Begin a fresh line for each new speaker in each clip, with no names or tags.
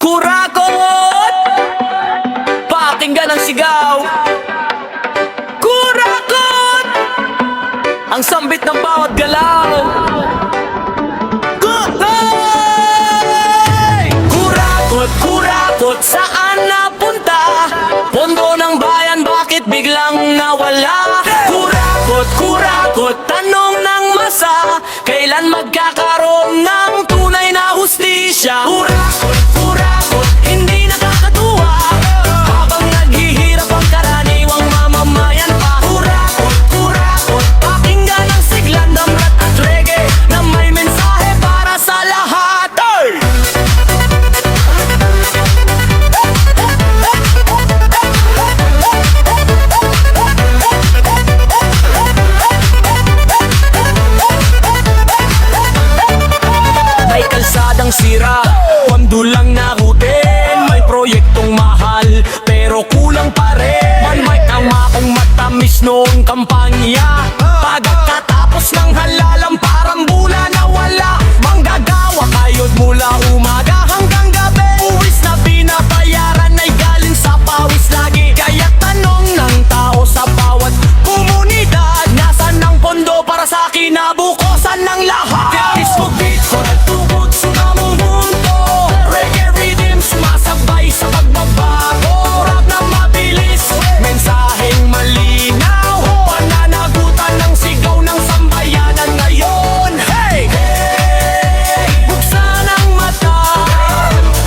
Kurakot! Pakinggan ang sigaw. Kurakot! Ang sambit ng bawat galaw. Hey! Kurakot, kurakot, saan napunta? Pondo ng bayan, bakit biglang nawala? Kurakot, kurakot, tanong ng masa, kailan magkakaroon ng tunay na hustisya? Kurakot, kurakot, hindi nakakatuwa, habang naghihirap ang karaniwang mamamayan pa. Kurakot, kurakot, pakinggan ang siglan, damrat at reggae na may mensahe para sa lahat. Hey! May kalsadang sira, pondo lang nakutin. May proyektong mahal, pero kulang pa rin. May tama kong matamis noong kampanya. Pagkatapos ng halalan, parang bula na wala. Manggagawa kayo't mula umaga hanggang gabi. Uwis na binabayaran ay galing sa pawis lagi. Kaya tanong ng tao sa bawat komunidad, nasaan ang pondo para sa kinabukasan ng lahat? Disco beat ko nagtugod, sumamong mundo. Reggae rhythm sumasabay sa pagbabago. Rap na mabilis, mensaheng malinaw, pananagutan ng sigaw ng sambayanan ngayon. Hey! Hey! Buksan ang mata,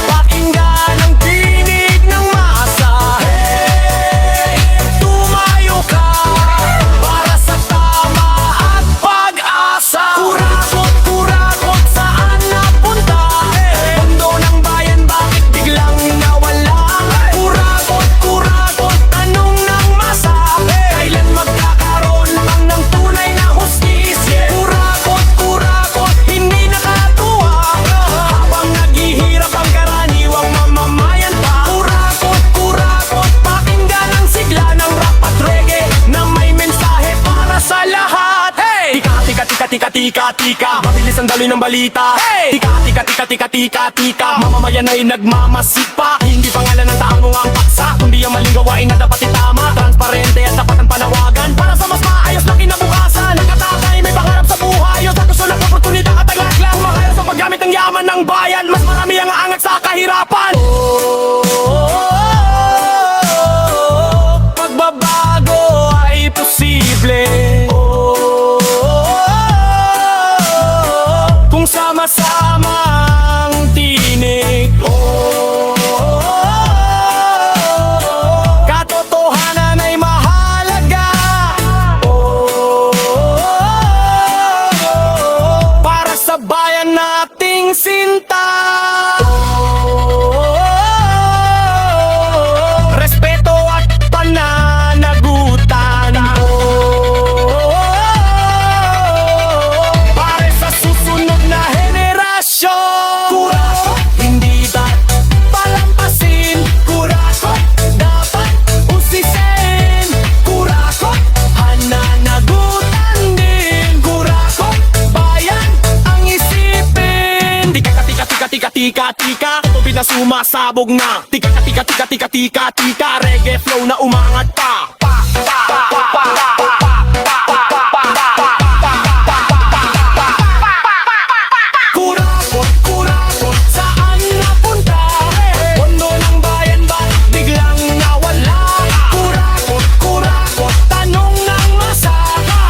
pakinggan ang tinig ng masa. Hey! Tumayo ka para sa tama at pag-asa. Kurakot, kurakot, saan napunta? Pondo ng bayan, bakit biglang nawala? Kurakot, kurakot, tanong ng masa, kailan magkakaroon bang ng tunay na hustisya? Kurakot, kurakot, hindi nakatuwa, habang naghihirap ang karaniwang mamamayan pa. Kurakot, kurakot, pakinggan ang sigla ng rap at reggae na may mensahe para sa lahat. Hey! Tika, tika, tika, tika, tika, tika, mabilis ang daloy ng balita. Hey! Tika, tika, tika, tika, tika, tika, mamamayan ay nagmamasipa. Hindi pangalan ng taong ang paksa, kundi ang maling gawain na dapat itama. Transparente at dapat ang panawagan para sa mas maayos na kinabukasan. Nakatakay, may pangarap sa buhay, o sa gusto ng oportunidad at taglakla. Kumakaya sa paggamit ng yaman ng bayan, mas marami ang aangat sa kahirapan. Pagbabago ay posible kung sama-sama ang tinig. Katotohanan ay mahalaga para sa bayan nating sinta. Respeto at pananagutan para sa susunod na henerasyon. Kurakot, hindi dapat palampasin. Kurakot, dapat usisin. Kurakot, hananagutan din. Kurakot, bayan ang isipin. Tika, tika, tika, tika, tika, tika, tubig na sumasabog na. Tika, tika, tika, tika, tika, tika, reggae flow na umangat pa. Kurakot, kurakot, saan napunta? Pondo ng bayan, bakit biglang nawala? Kurakot, kurakot, tanong ng masa,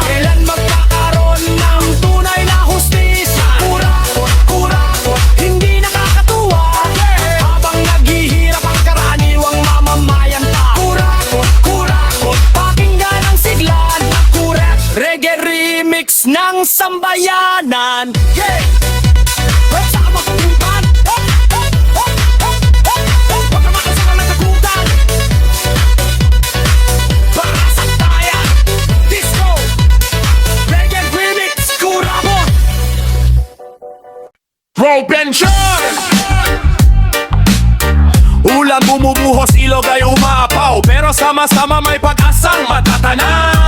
kailan magkakaroon ng tunay na hustisya? Kurakot, kurakot, hindi nakakatuwa, habang naghihirap ang karaniwang mamamayan pa. Kurakot, kurakot, pakinggan ang siglan. Kurat, reggae remix ng sambayanan. Yeah! Wait, saan makukutan? Huwag ka makasama ng kagutan. Para sa tayan, disco, reggae remix, kurakot.
Propension! Ulan bumubuhos, ilog ay umapaw, pero sama-sama may pag-asang matatanan.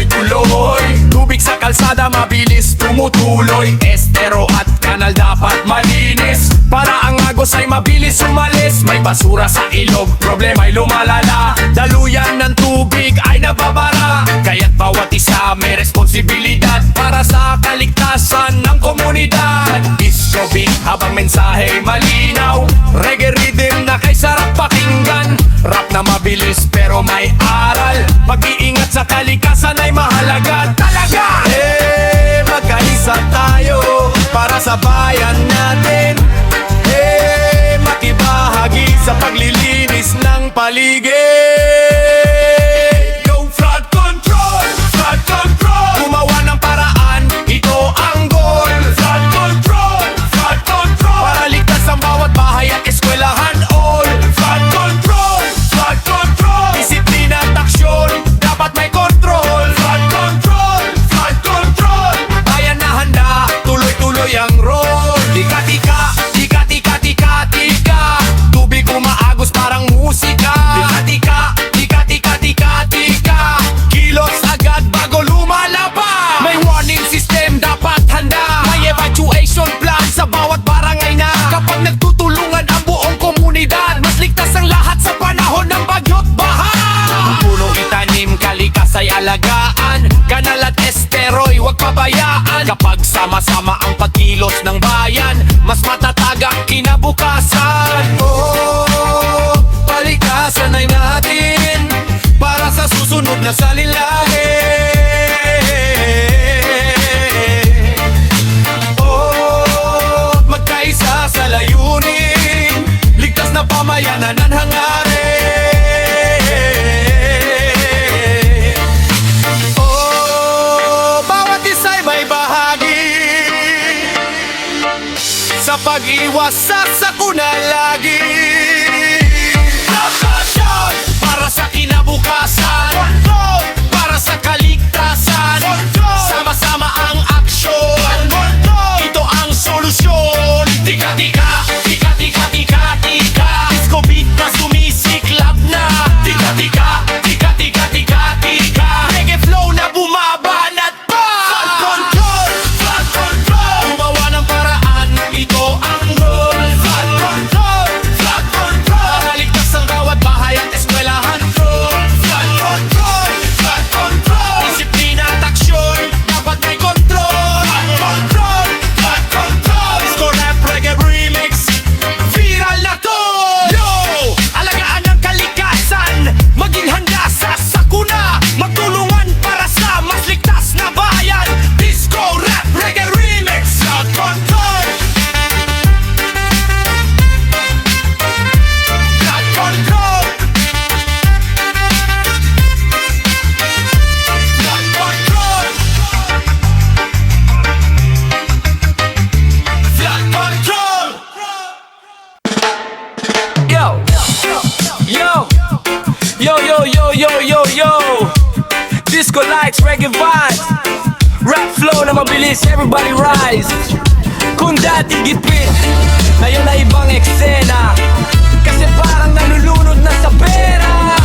tuloy-tuloy. Tubig sa kalsada mabilis tumutuloy. Estero at kanal dapat malinis para ang agos ay mabilis umalis. May basura sa ilog, problema'y lumalala. Daluyan ng tubig ay nababara, kaya't bawat isa may responsibilidad para sa kaligtasan ng komunidad. Disco beat habang mensahe malinaw, reggae rhythm na kay sarap pakinggan. Rap na mabilis pero may aral, pag-iingat sa kalikasan ay mahalaga talaga. Magkaisa tayo para sa bayan natin. Makibahagi sa paglilinis ng paligid. Go flood control, flood control. Gumawa ng paraan, ito ang goal. Flood control, flood control. Para ligtas ang bawat bahay at eskwelahan all. Flood control, flood control. Disiplina at aksyon, dapat may control. Flood control, flood control. Bayan na handa, tuloy-tuloy ang roll. Tika-tika, tika-tika-tika-tika. Tubig umaagos parang musika. Tika-tika, tika-tika-tika-tika. Kilos agad bago lumalabas. May warning system dapat handa. May evacuation plan sa bawat barangay na. Kapag nagtutulungan ang buong komunidad, mas ligtas ang lahat sa panahon ng bagyo't baha. Puno itanim, kalikas ay alagaan. Kanal at estero'y huwag pabayaan. Kapag sama-sama ang pagkilos ng bayan, mas matatag ang kinabukasan. Palikasan ay natin para sa susunod na salilahe. Magkaisa sa layunin, ligtas na pamayanan ang hangarin. Bawat isa'y may bahagi sa pag-iwas sa sakuna lagi. Action! Para sa kinabukasan, control! Para sa kaligtasan, control! Sama-sama ang aksyon, control! Ito ang solusyon. Tika-tika, tika-tika-tika-tika. Disco beat na sumisiklab na. Tika-tika, tika-tika-tika-tika. Reggae flow na bumabanat pa. Flood control, flood control. Gumawa ng paraan, ito ang goal. Flood control, flood control. Para ligtas ang bawat bahay at eskwelahan roll. Flood control, flood control. Disiplina at aksyon, dapat may control. Flood control, flood control. Disco rap reggae remix, viral na to. Yo! Alagaan ang kalikasan, maging handa sa sakuna. Magtulungan para sa mas ligtas na bayan. Disco rap reggae remix, flood control. Flood control. Flood control. Flood control. Yo, yo, yo, yo, yo, yo, yo, yo. Disco lights, reggae vibes. Rap flow na mabilis, everybody rise. Kung dati gitpit, ngayon na ibang eksena. Kasi parang nalulunod na sa pera.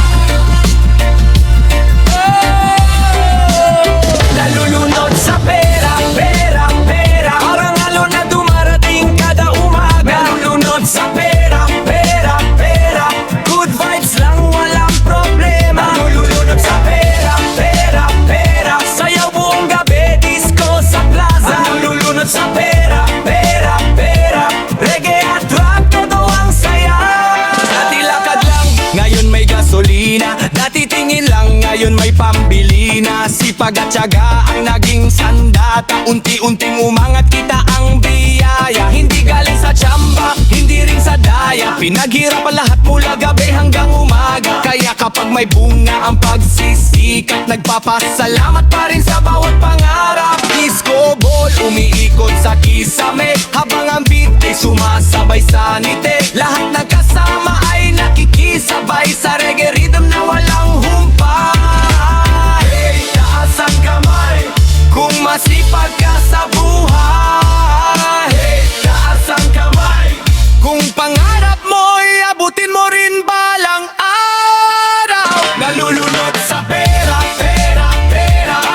Nalulunod sa pera, pera, pera. Parang alon na dumarating kada umaga. Nalulunod sa pera, pera, pera. Good vibes lang, walang problema. Nalulunod sa pera, pera, pera. Sayaw buong gabi, disco sa plaza. Nalulunod sa pera, pera, pera. Reggae at rap, todo ang saya. Dati lakad lang, ngayon may gasolina. Dati tingin lang, ngayon may pambili na. Sipag at tiyaga ang naging sandata. Unti-unting umangat kita ang biyaya. Hindi galing sa tsamba, hindi rin sa daya. Pinaghirapan lahat mula gabi hanggang umaga. Kaya kapag may bunga ang pagsisikat, nagpapasalamat pa rin sa bawat pangarap. Disco ball, umiikot sa kisame. Habang ang beat ay sumasabay sa nite. Lahat ng kasama ay nakikisabay sa reggae rhythm na walang humpay. Hey, taas ang kamay kung masipag ka sa buhay. Hey, taas ang kamay kung pangarap mo'y abutin mo rin balang araw. Nalulunod sa pera, pera, pera.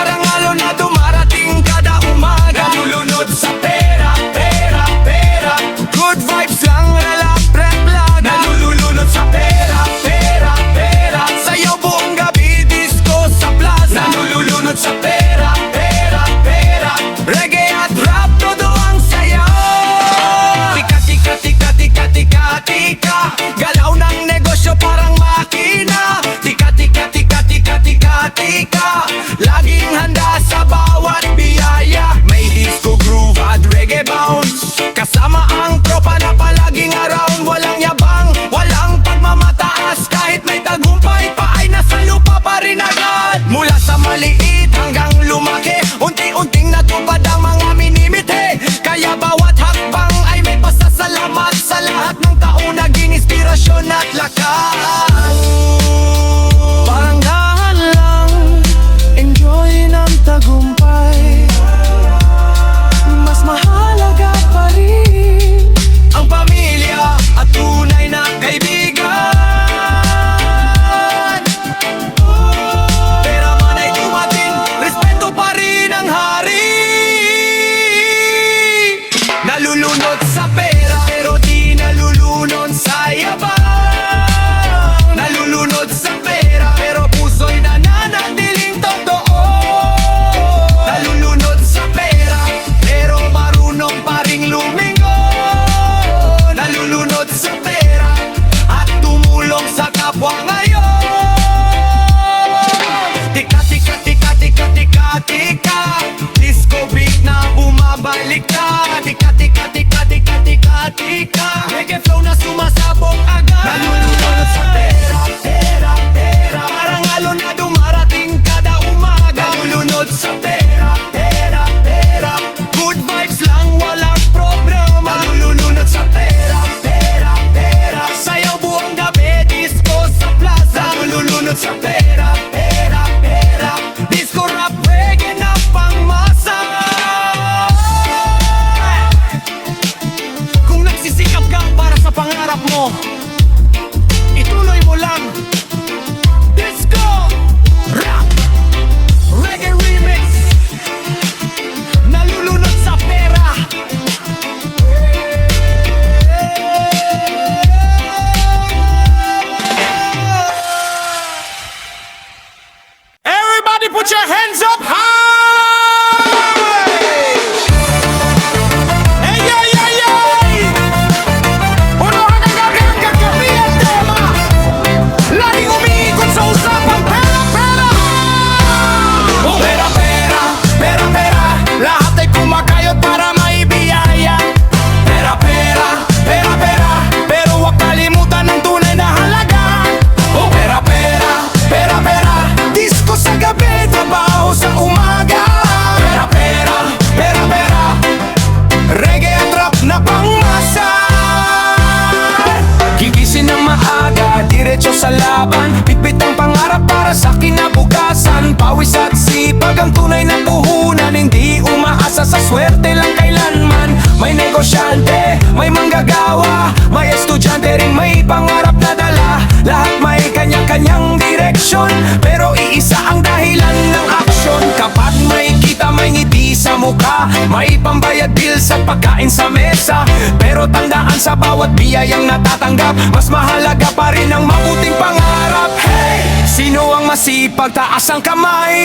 swerte lang kailanman. May negosyante, may manggagawa, may estudyante rin may pangarap na dala. Lahat may kanya-kanyang direksyon, pero iisa ang dahilan ng aksyon. Kapag may kita, may ngiti sa mukha, may pambayad bills at pagkain sa mesa. Pero tandaan, sa bawat biyayang natatanggap, mas mahalaga pa rin ang mabuting pangarap. Hey! Sino ang masipag? Taas ang kamay.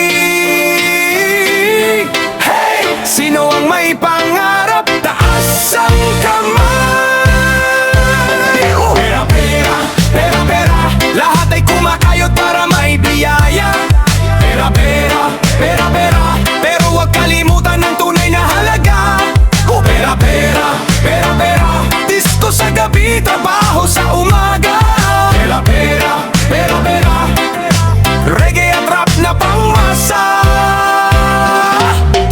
Hey! Sino ang may pangarap? Taas ang kamay. Pera, pera, pera, pera, lahat ay kumakayod para may biyaya. Pera, pera, pera, pera, pero huwag kalimutan ang tunay na halaga. Pera, pera, pera, pera, disco sa gabi, trabaho sa umaga. Pera, pera, pera, pera, reggae at rap na pangmasa.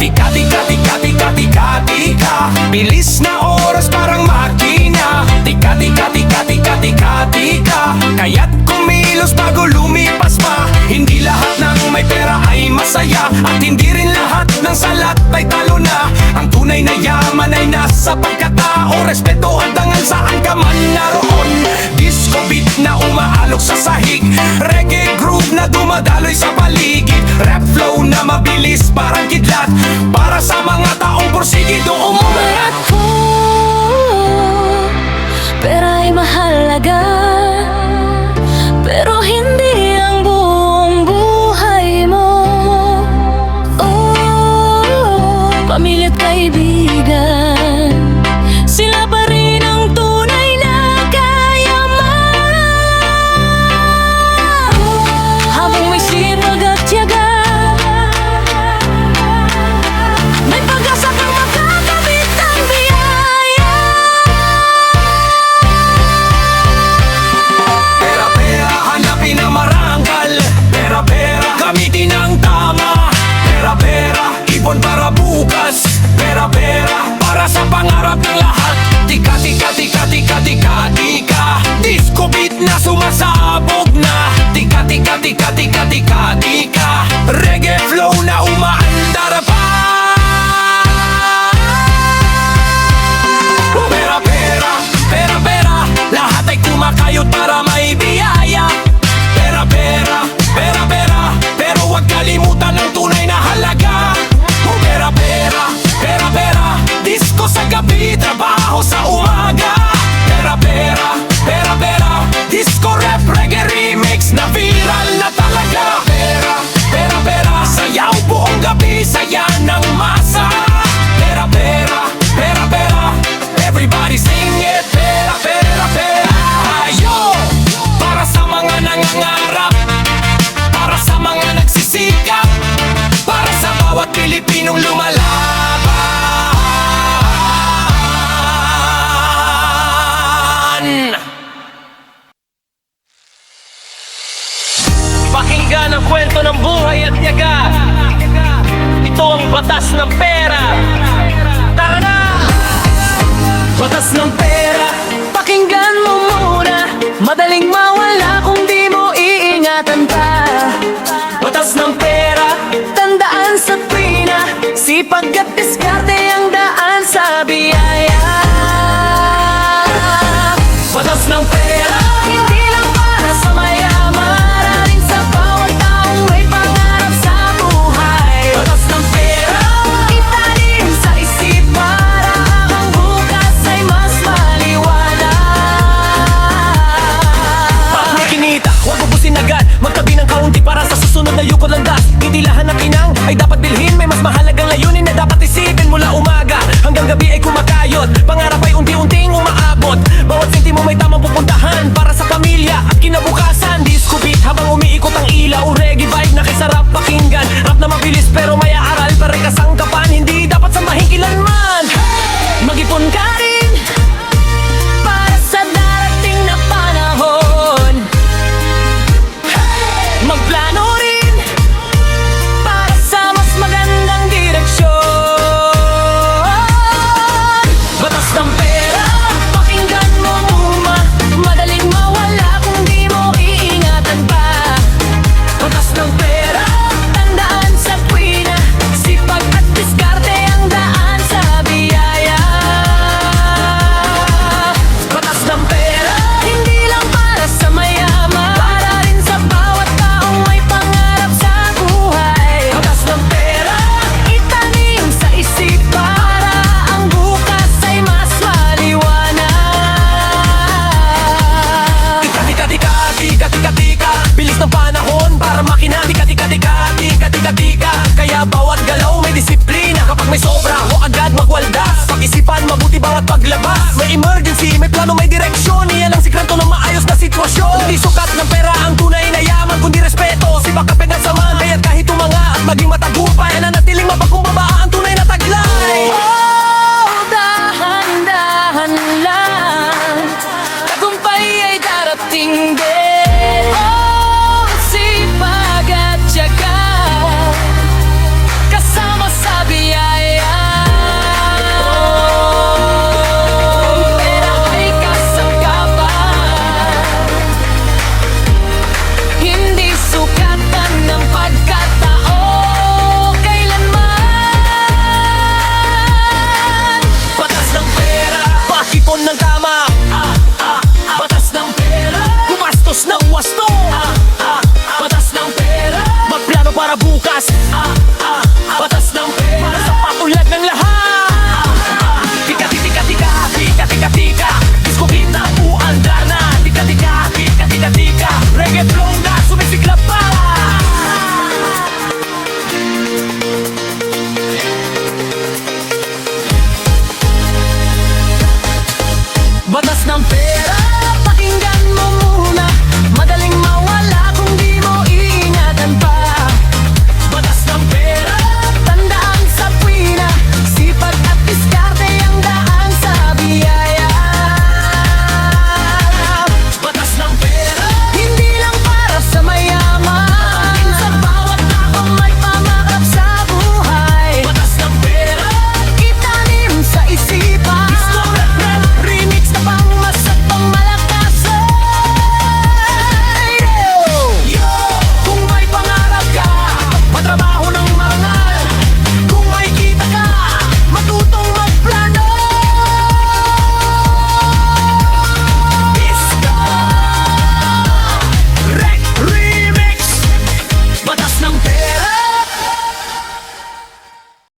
Tika, tika, tika, tika, tika, tika, bilis na oras parang makina. Tika, tika, tika, tika, tika, tika, kaya't kumilos bago lumipas pa. Hindi lahat ng may pera ay masaya, at hindi rin lahat ng salat ay talo na. Ang tunay na yaman ay nasa pagkatao, respeto at dangal saan ka man naroon. Disco beat na umaalok sa sahig, reggae groove na dumadaloy sa paligid, rap flow na mabilis parang kidlat, para sa mga taong porsigido
Umalat
umulat.
ko, pera'y mahalaga, pero hindi ang buong buhay mo. Oh, pamilya't kaibigan, sila pa rin ang tunay na kayaman. Habang may sipag at tiyaga, may pag-asa kang makakamit ang biyaya.
Pera, pera, hanapin ang marangal. Pera, pera, gamitin ang tama. Pera, pera, ipon para bukas. Pera, pera, para sa pangarap ng lahat. Tika, tika, tika, tika, tika, tika, disco beat na sumasabog na. Tika, tika, tika, tika, tika, tika, reggae flow na umaandar pa. Pera, pera, pera, pera, lahat ay kumakayod para may biyaya. Pera, pera, pera, pera, pero huwag kalimutan ang tunay na halaga. Pera, pera, pera, pera, disco sa gabi, trabaho sa umaga. Pera, pera, pera, pera, disco rap, reggae remix na viral na talaga. Pera, pera, pera, sayaw buong gabi, saya ng masa. Pera, pera, pera, pera, everybody sing it. Pera, pera, pera, ayo, para sa mga nangangarap, para sa mga nagsisikap, para sa bawat Pilipinong lumalaban.
Pakinggan ang kwento ng buhay at tiyaga. Ito ang batas ng pera. Tara na!
Batas ng pera,
Pakinggan mo muna, madaling mawala kung di mo iingatan pa.
batas ng pera,
Tandaan sa tuwina, sipag at diskarte ang daan sa biyaya.
batas ng pera,